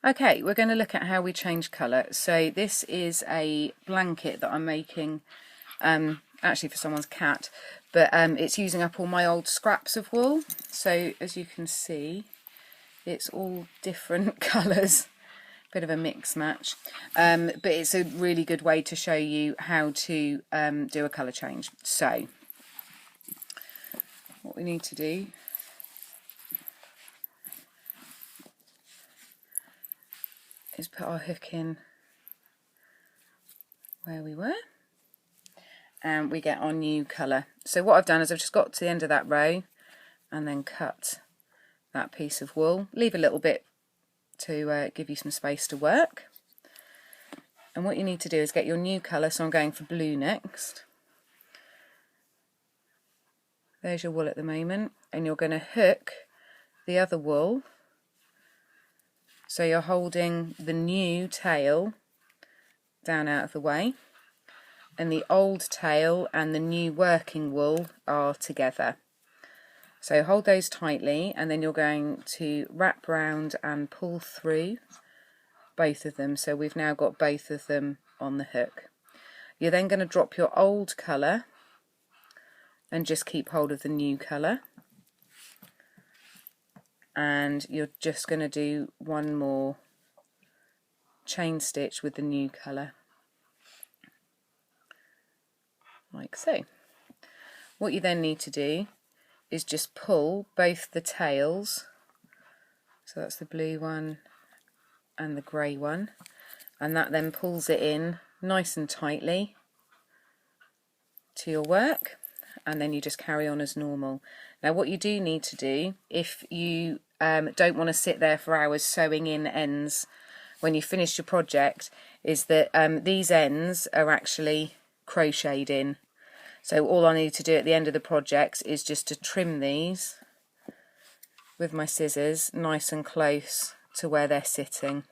Okay, we're going to look at how we change colour. So this is a blanket that I'm making, actually for someone's cat, but it's using up all my old scraps of wool. So as you can see, it's all different colours, bit of a mix match, but it's a really good way to show you how to do a colour change. So what we need to do is put our hook in where we were, and we get our new colour. So what I've done is I've just got to the end of that row and then cut that piece of wool, leave a little bit to give you some space to work. And what you need to do is get your new colour, so I'm going for blue next. There's your wool at the moment, and you're going to hook the other wool, so you're holding the new tail down out of the way, and the old tail and the new working wool are together. So hold those tightly, and then you're going to wrap round and pull through both of them, so we've now got both of them on the hook. You're then going to drop your old colour and just keep hold of the new colour, and you're just going to do one more chain stitch with the new colour, like so. What you then need to do is just pull both the tails, so that's the blue one and the grey one, and that then pulls it in nice and tightly to your work, and then you just carry on as normal. Now what you do need to do, if you don't want to sit there for hours sewing in ends when you finish your project, is that these ends are actually crocheted in. So all I need to do at the end of the project is just to trim these with my scissors nice and close to where they're sitting,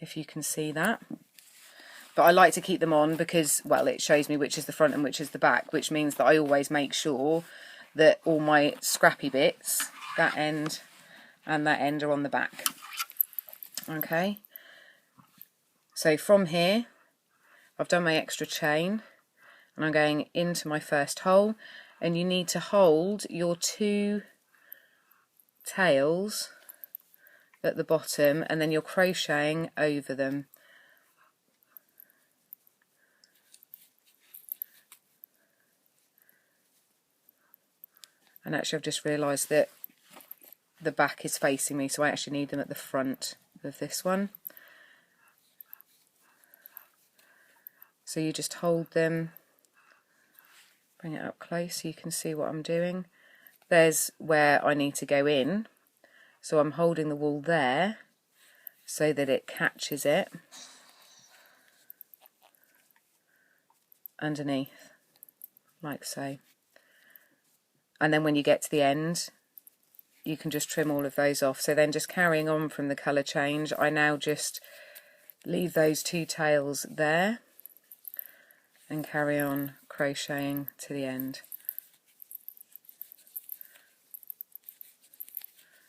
if you can see that. But I like to keep them on because, well, it shows me which is the front and which is the back, which means that I always make sure that all my scrappy bits, that end and that end, are on the back. Okay, so from here I've done my extra chain and I'm going into my first hole, and you need to hold your two tails at the bottom and then you're crocheting over them. And actually I've just realised that the back is facing me, so I actually need them at the front of this one. So you just hold them, bring it up close so you can see what I'm doing. There's where I need to go in, so I'm holding the wool there so that it catches it underneath, like so. And then when you get to the end, you can just trim all of those off. So then, just carrying on from the colour change, I now just leave those two tails there and carry on crocheting to the end.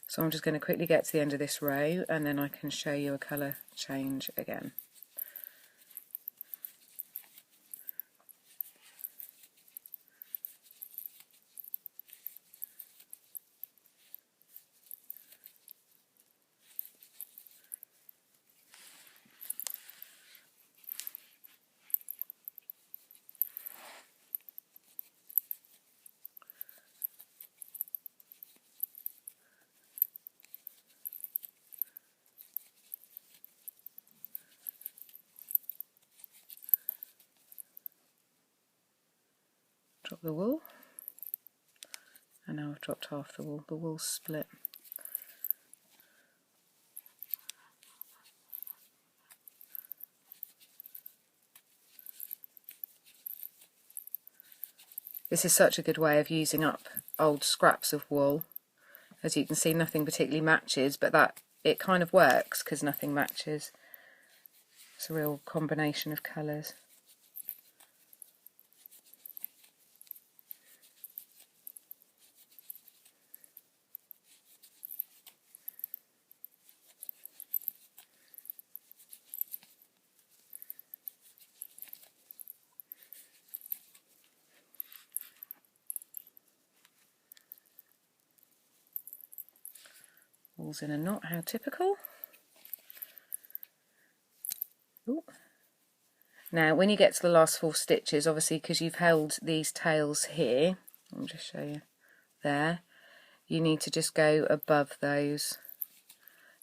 So I'm just going to quickly get to the end of this row and then I can show you a colour change again. Drop the wool, and now I've dropped half the wool. The wool's split. This is such a good way of using up old scraps of wool. As you can see, nothing particularly matches, but that it kind of works because nothing matches. It's a real combination of colours. Falls in a knot, how typical. Ooh. Now when you get to the last 4 stitches, obviously because you've held these tails here, I'll just show you there, you need to just go above those,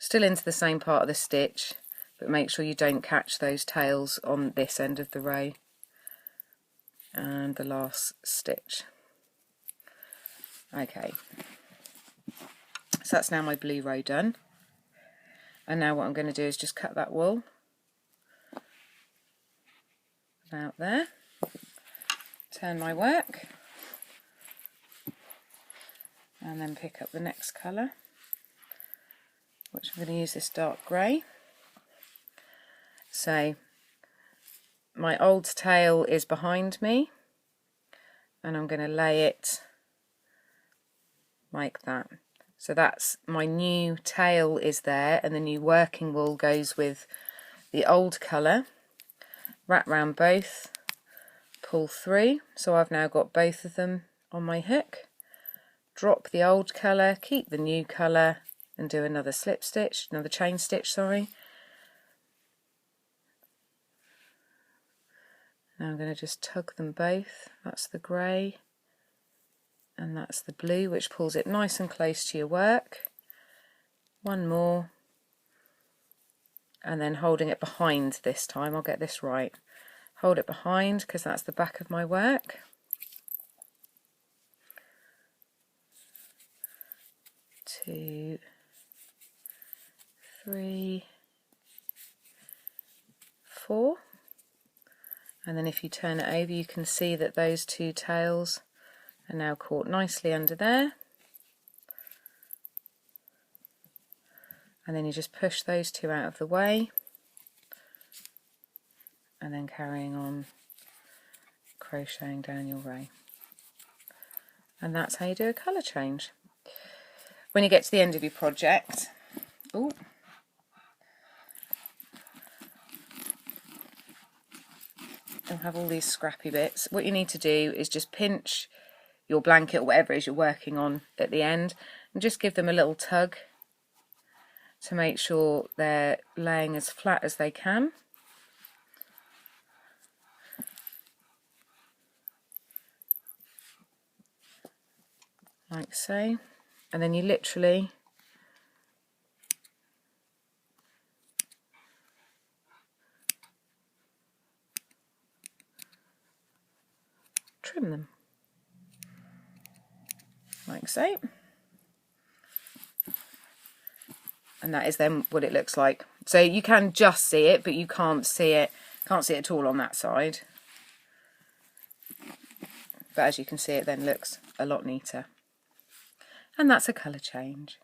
still into the same part of the stitch, but make sure you don't catch those tails on this end of the row. And the last stitch. Okay, so that's now my blue row done, and now what I'm going to do is just cut that wool about there, turn my work, and then pick up the next colour, which I'm going to use this dark grey. So my old tail is behind me, and I'm going to lay it like that. So that's my new tail is there, and the new working wool goes with the old colour. Wrap round both, pull through, so I've now got both of them on my hook. Drop the old colour, keep the new colour, and do another slip stitch, another chain stitch, sorry. Now I'm going to just tug them both. That's the grey and that's the blue, which pulls it nice and close to your work. One more, and then holding it behind this time. I'll get this right. Hold it behind because that's the back of my work. 2, 3, 4. And then if you turn it over, you can see that those 2 tails are now caught nicely under there. And then you just push those 2 out of the way, and then carrying on crocheting down your row. And that's how you do a colour change. When you get to the end of your project, ooh, you'll have all these scrappy bits. What you need to do is just pinch your blanket or whatever it is you're working on at the end, and just give them a little tug to make sure they're laying as flat as they can. Like so. And then you literally trim them. Like so. And that is then what it looks like. So you can just see it, but you can't see it at all on that side. But as you can see, it then looks a lot neater. And that's a colour change.